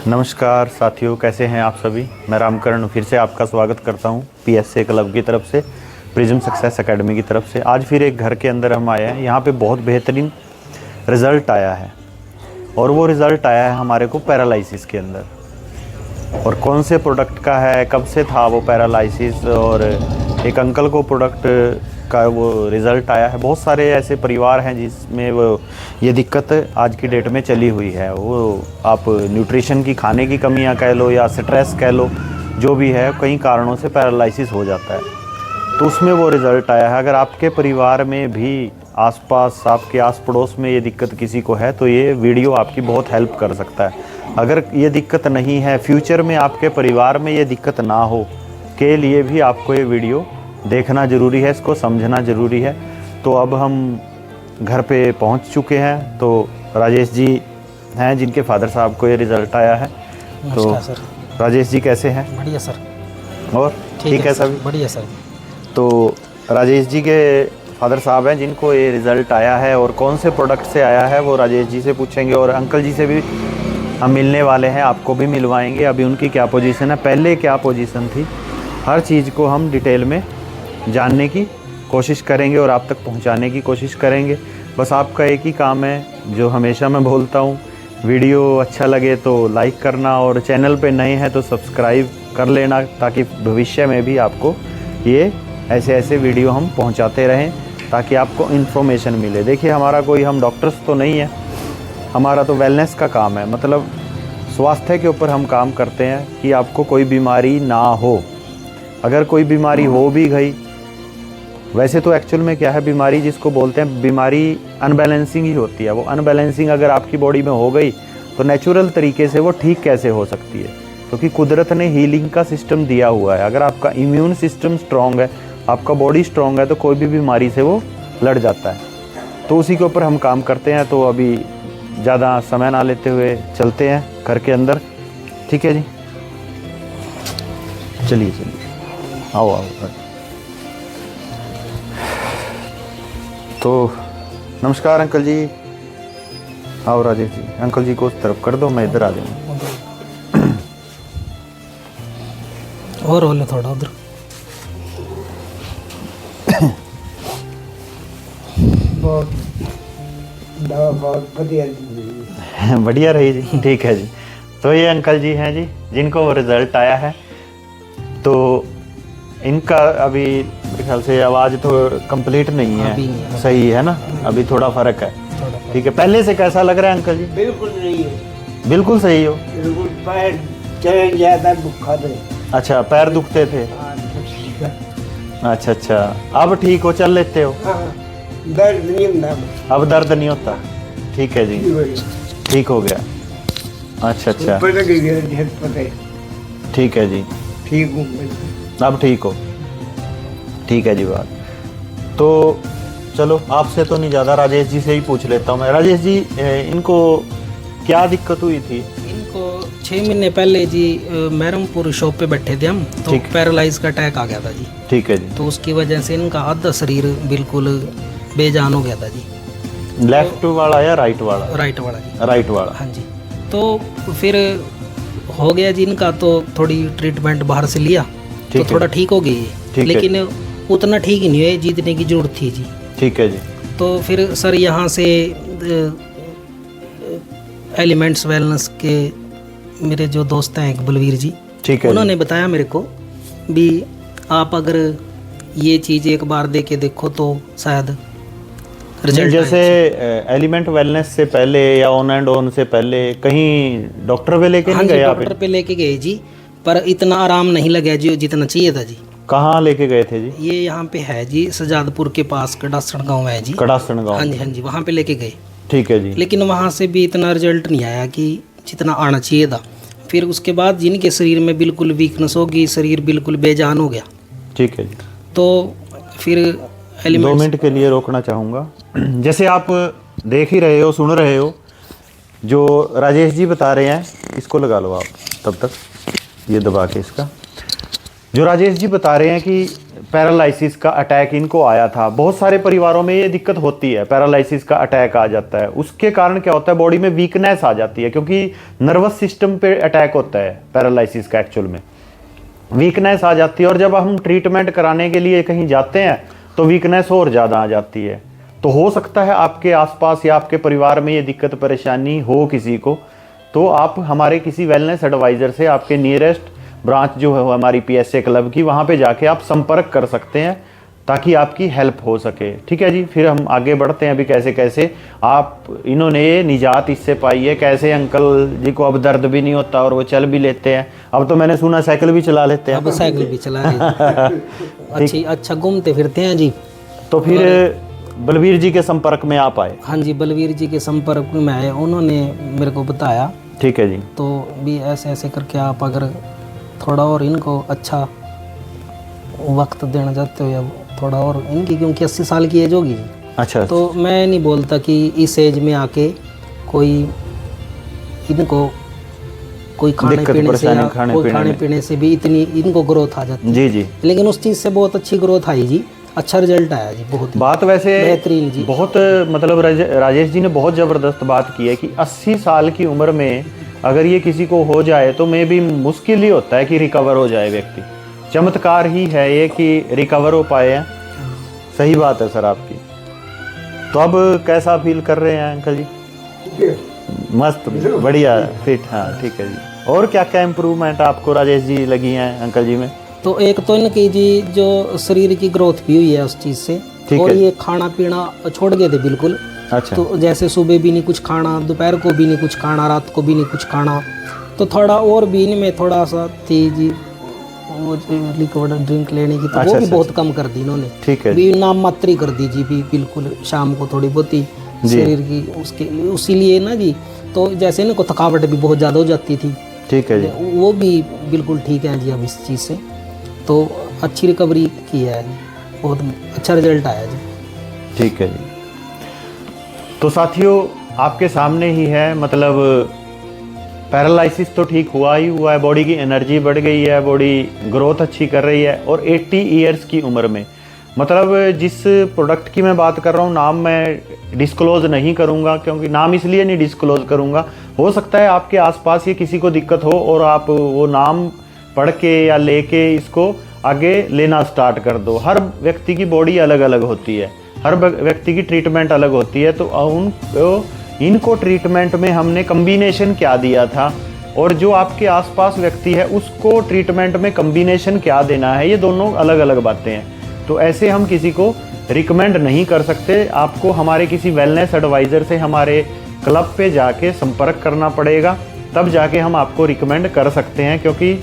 नमस्कार साथियों, कैसे हैं आप सभी। मैं रामकरण फिर से आपका स्वागत करता हूं PSA क्लब की तरफ से, प्रिज्म सक्सेस एकेडमी की तरफ से। आज फिर एक घर के अंदर हम आए हैं। यहाँ पे बहुत बेहतरीन रिज़ल्ट आया है और वो रिज़ल्ट आया है हमारे को पैरालिसिस के अंदर। और कौन से प्रोडक्ट का है, कब से था वो पैरालिसिस, और एक अंकल को प्रोडक्ट का वो रिज़ल्ट आया है। बहुत सारे ऐसे परिवार हैं जिसमें वो ये दिक्कत आज की डेट में चली हुई है। वो आप न्यूट्रिशन की, खाने की कमियां कह लो या स्ट्रेस कह लो, जो भी है, कई कारणों से पैरालिसिस हो जाता है। तो उसमें वो रिज़ल्ट आया है। अगर आपके परिवार में भी आसपास, आपके आस पड़ोस में ये दिक्कत किसी को है तो ये वीडियो आपकी बहुत हेल्प कर सकता है। अगर ये दिक्कत नहीं है, फ्यूचर में आपके परिवार में ये दिक्कत ना हो के लिए भी आपको ये वीडियो देखना ज़रूरी है, इसको समझना ज़रूरी है। तो अब हम घर पे पहुंच चुके हैं। तो राजेश जी हैं जिनके फादर साहब को ये रिज़ल्ट आया है। तो सर, राजेश जी कैसे हैं? बढ़िया सर। और ठीक है सभी? बढ़िया सर। तो राजेश जी के फादर साहब हैं जिनको ये रिज़ल्ट आया है, और कौन से प्रोडक्ट से आया है वो राजेश जी से पूछेंगे। और अंकल जी से भी हम मिलने वाले हैं, आपको भी मिलवाएंगे। अभी उनकी क्या पोजीशन है, पहले क्या पोजीशन थी, हर चीज़ को हम डिटेल में जानने की कोशिश करेंगे और आप तक पहुंचाने की कोशिश करेंगे। बस आपका एक ही काम है, जो हमेशा मैं बोलता हूं, वीडियो अच्छा लगे तो लाइक करना, और चैनल पे नए हैं तो सब्सक्राइब कर लेना, ताकि भविष्य में भी आपको ये ऐसे ऐसे वीडियो हम पहुंचाते रहें, ताकि आपको इन्फॉर्मेशन मिले। देखिए, हमारा कोई, हम डॉक्टर्स तो नहीं है, हमारा तो वेलनेस का काम है, मतलब स्वास्थ्य के ऊपर हम काम करते हैं कि आपको कोई बीमारी ना हो। अगर कोई बीमारी हो भी गई, वैसे तो एक्चुअल में क्या है, बीमारी जिसको बोलते हैं, बीमारी अनबैलेंसिंग ही होती है। वो अनबैलेंसिंग अगर आपकी बॉडी में हो गई तो नेचुरल तरीके से वो ठीक कैसे हो सकती है, क्योंकि कुदरत ने हीलिंग का सिस्टम दिया हुआ है। अगर आपका इम्यून सिस्टम स्ट्रॉन्ग है, आपका बॉडी स्ट्रॉन्ग है, तो कोई भी बीमारी से वो लड़ जाता है। तो उसी के ऊपर हम काम करते हैं। तो अभी ज़्यादा समय ना लेते हुए चलते हैं घर के अंदर। ठीक है जी, चलिए आओ आओ। तो नमस्कार अंकल जी। आओ राजेश जी, अंकल जी को उस तरफ कर दो, मैं इधर आ जाऊँगा। और हो ले थोड़ा उधर। बहुत बढ़िया रही जी। ठीक है जी। तो ये अंकल जी हैं जी जिनको वो रिज़ल्ट आया है। तो इनका अभी मेरे ख्याल से आवाज़ तो कंप्लीट नहीं है, सही है ना? अभी थोड़ा फ़र्क है। ठीक है, पहले से कैसा लग रहा है अंकल जी? बिल्कुल नहीं हो, बिल्कुल सही हो। बिल्कुल पैर चल जाता दुखा थे। अच्छा, पैर दुखते थे। अच्छा अच्छा, अब ठीक हो, चल लेते हो? दर्द नहीं होता, अब दर्द नहीं होता। ठीक है जी, ठीक हो गया। अच्छा अच्छा, ठीक है जी, ठीक हूँ, अब ठीक हो। ठीक है जी। बात तो चलो, आपसे तो नहीं ज़्यादा, राजेश जी से ही पूछ लेता हूँ मैं। राजेश जी, इनको क्या दिक्कत हुई थी? इनको 6 महीने पहले जी मैरमपुर शॉप पे बैठे थे हम, तो पैरालाइज का अटैक आ गया था जी। ठीक है जी। तो उसकी वजह से इनका आधा शरीर बिल्कुल बेजान हो गया था जी। लेफ्ट वाला या राइट वाला? राइट वाला जी। राइट वाला, हाँ जी। तो फिर हो गया जी इनका, तो थोड़ी ट्रीटमेंट बाहर से लिया तो थोड़ा ठीक हो गई, लेकिन उतना ठीक ही नहीं हुआ जितने की जरूरत थी जी। ठीक है जी। तो फिर सर यहाँ से एलिमेंट्स वेलनेस के मेरे जो दोस्त हैं, एक बलवीर जी, ठीक है, उन्होंने बताया मेरे को भी, आप अगर ये चीज़ एक बार दे के देखो तो शायद रिजल्ट। जैसे एलिमेंट वेलनेस से पहले या ऑन एंड ऑन से पहले कहीं डॉक्टर पे लेके नहीं गए आप? डॉक्टर पे लेके गए जी, पर इतना आराम नहीं लगा जी जितना चाहिए था जी। कहाँ लेके गए थे जी? ये यहाँ पे है जी, सजादपुर के पास कड़ासण गांव है जी। कड़ासण गांव? हाँ जी, हाँ जी, वहाँ पे लेके गए। ठीक है जी। लेकिन वहाँ से भी इतना रिजल्ट नहीं आया कि जितना आना चाहिए था। फिर उसके बाद जिनके शरीर में बिल्कुल वीकनेस होगी, शरीर बिल्कुल बेजान हो गया। ठीक है जी। तो फिर 2 मिनट के लिए रोकना चाहूँगा। जैसे आप देख ही रहे हो, सुन रहे हो, जो राजेश जी बता रहे हैं, इसको लगा लो आप तब तक, ये दबा के इसका। जो राजेश जी बता रहे हैं कि पैरालिसिस का अटैक इनको आया था, बहुत सारे परिवारों में ये दिक्कत होती है, पैरालिसिस का अटैक आ जाता है। उसके कारण क्या होता है, बॉडी में वीकनेस आ जाती है, क्योंकि नर्वस सिस्टम पे अटैक होता है पैरालिसिस का। एक्चुअल में वीकनेस आ जाती है, और जब हम ट्रीटमेंट कराने के लिए कहीं जाते हैं तो वीकनेस और ज़्यादा आ जाती है। तो हो सकता है आपके आसपास या आपके परिवार में ये दिक्कत परेशानी हो किसी को, तो आप हमारे किसी वेलनेस एडवाइज़र से, आपके नियरेस्ट ब्रांच जो है हमारी PSA क्लब की, वहाँ पे जाके आप संपर्क कर सकते हैं ताकि आपकी हेल्प हो सके। ठीक है जी, फिर हम आगे बढ़ते हैं अभी कैसे कैसे आप इन्होंने ये निजात इससे पाई है, कैसे अंकल जी को अब दर्द भी नहीं होता और वो चल भी लेते हैं। अब तो मैंने सुना साइकिल भी चला लेते हैं। अब साइकिल भी चला रहे अच्छा घूमते फिरते हैं जी। तो फिर बलवीर जी के संपर्क में आप आए? हाँ जी, बलवीर जी के संपर्क में आए, उन्होंने मेरे को बताया। ठीक है जी। तो भी ऐसे ऐसे करके आप अगर थोड़ा और इनको अच्छा वक्त देना चाहते हो, या थोड़ा और इनकी, क्योंकि 80 साल की एज होगी जी। अच्छा। तो मैं नहीं बोलता कि इस एज में आके कोई इनको कोई खाने पीने से या कोई खाने पीने से भी इतनी इनको ग्रोथ आ जाती है। जी जी। लेकिन उस चीज़ से बहुत अच्छी ग्रोथ आई जी, अच्छा रिजल्ट आया जी, बहुत बात वैसे बेहतरीन जी। बहुत मतलब राजेश जी ने बहुत ज़बरदस्त बात की है कि 80 साल की उम्र में अगर ये किसी को हो जाए तो मे भी मुश्किल ही होता है कि रिकवर हो जाए व्यक्ति। चमत्कार ही है ये कि रिकवर हो पाए हैं। सही बात है सर आपकी। तो अब कैसा फील कर रहे हैं अंकल जी? मस्त, बढ़िया, फिट। हाँ ठीक है जी। और क्या क्या इम्प्रूवमेंट आपको राजेश जी लगी हैं अंकल जी में? तो एक तो इनकी जी जो शरीर की ग्रोथ भी हुई है उस चीज़ से, और ये खाना पीना छोड़ गए थे बिल्कुल। अच्छा। तो जैसे सुबह भी नहीं कुछ खाना, दोपहर को भी नहीं कुछ खाना, रात को भी नहीं कुछ खाना। तो थोड़ा और भी इनमें थोड़ा सा थी जी वो लिक्विड ड्रिंक लेने की, तो वो भी बहुत कम कर दी इन्होंने। ठीक है। भी नाम मात्र ही कर दी जी, भी बिल्कुल शाम को थोड़ी बहुत ही शरीर की उसके उसी लिए ना जी। तो जैसे इनको थकावट भी बहुत ज़्यादा हो जाती थी। ठीक है जी। वो भी बिल्कुल ठीक है जी अब इस चीज़ से। तो अच्छी रिकवरी की है जी, बहुत अच्छा रिजल्ट आया जी। ठीक है जी। तो साथियों आपके सामने ही है, मतलब पैरालिसिस तो ठीक हुआ ही हुआ है, बॉडी की एनर्जी बढ़ गई है, बॉडी ग्रोथ अच्छी कर रही है, और 80 ईयर्स की उम्र में। मतलब जिस प्रोडक्ट की मैं बात कर रहा हूँ, नाम मैं डिस्क्लोज़ नहीं करूँगा, क्योंकि नाम इसलिए नहीं डिस्क्लोज़ करूँगा, हो सकता है आपके आसपास ये किसी को दिक्कत हो और आप वो नाम पढ़ के या लेके इसको आगे लेना स्टार्ट कर दो। हर व्यक्ति की बॉडी अलग अलग होती है, हर व्यक्ति की ट्रीटमेंट अलग होती है। तो इनको ट्रीटमेंट में हमने कम्बिनेशन क्या दिया था, और जो आपके आसपास व्यक्ति है उसको ट्रीटमेंट में कम्बिनेशन क्या देना है, ये दोनों अलग अलग बातें हैं। तो ऐसे हम किसी को रिकमेंड नहीं कर सकते। आपको हमारे किसी वेलनेस एडवाइज़र से हमारे क्लब पे जाके संपर्क करना पड़ेगा, तब जाके हम आपको रिकमेंड कर सकते हैं। क्योंकि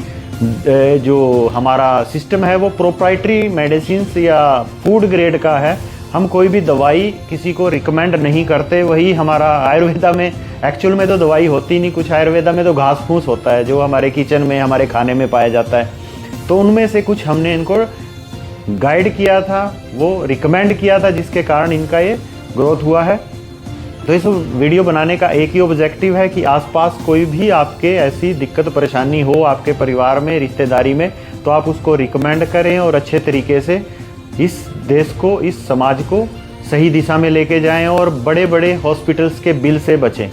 जो हमारा सिस्टम है वो प्रोप्राइटरी मेडिसिन्स या फूड ग्रेड का है। हम कोई भी दवाई किसी को रिकमेंड नहीं करते। वही हमारा आयुर्वेदा में, एक्चुअल में तो दवाई होती नहीं कुछ, आयुर्वेदा में तो घास फूस होता है जो हमारे किचन में, हमारे खाने में पाया जाता है। तो उनमें से कुछ हमने इनको गाइड किया था, वो रिकमेंड किया था, जिसके कारण इनका ये ग्रोथ हुआ है। तो इस वीडियो बनाने का एक ही ऑब्जेक्टिव है कि आसपास कोई भी आपके ऐसी दिक्कत परेशानी हो आपके परिवार में, रिश्तेदारी में, तो आप उसको रिकमेंड करें और अच्छे तरीके से इस देश को, इस समाज को सही दिशा में लेके जाएं और बड़े बड़े हॉस्पिटल्स के बिल से बचें।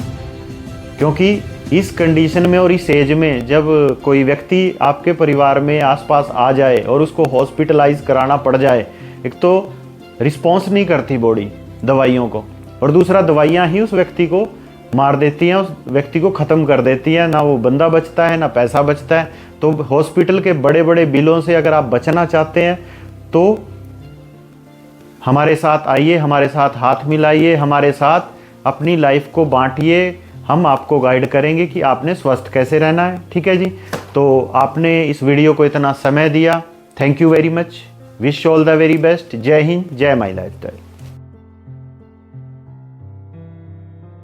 क्योंकि इस कंडीशन में और इस एज में जब कोई व्यक्ति आपके परिवार में आसपास आ जाए और उसको हॉस्पिटलाइज कराना पड़ जाए, एक तो रिस्पॉन्स नहीं करती बॉडी दवाइयों को, और दूसरा दवाइयाँ ही उस व्यक्ति को मार देती हैं, उस व्यक्ति को ख़त्म कर देती हैं। ना वो बंदा बचता है, ना पैसा बचता है। तो हॉस्पिटल के बड़े बड़े बिलों से अगर आप बचना चाहते हैं तो हमारे साथ आइए, हमारे साथ हाथ मिलाइए, हमारे साथ अपनी लाइफ को बांटिए। हम आपको गाइड करेंगे कि आपने स्वस्थ कैसे रहना है। ठीक है जी। तो आपने इस वीडियो को इतना समय दिया, thank you very much. Wish all the very best. जय हिंद, जय माई लाइफस्टाइल।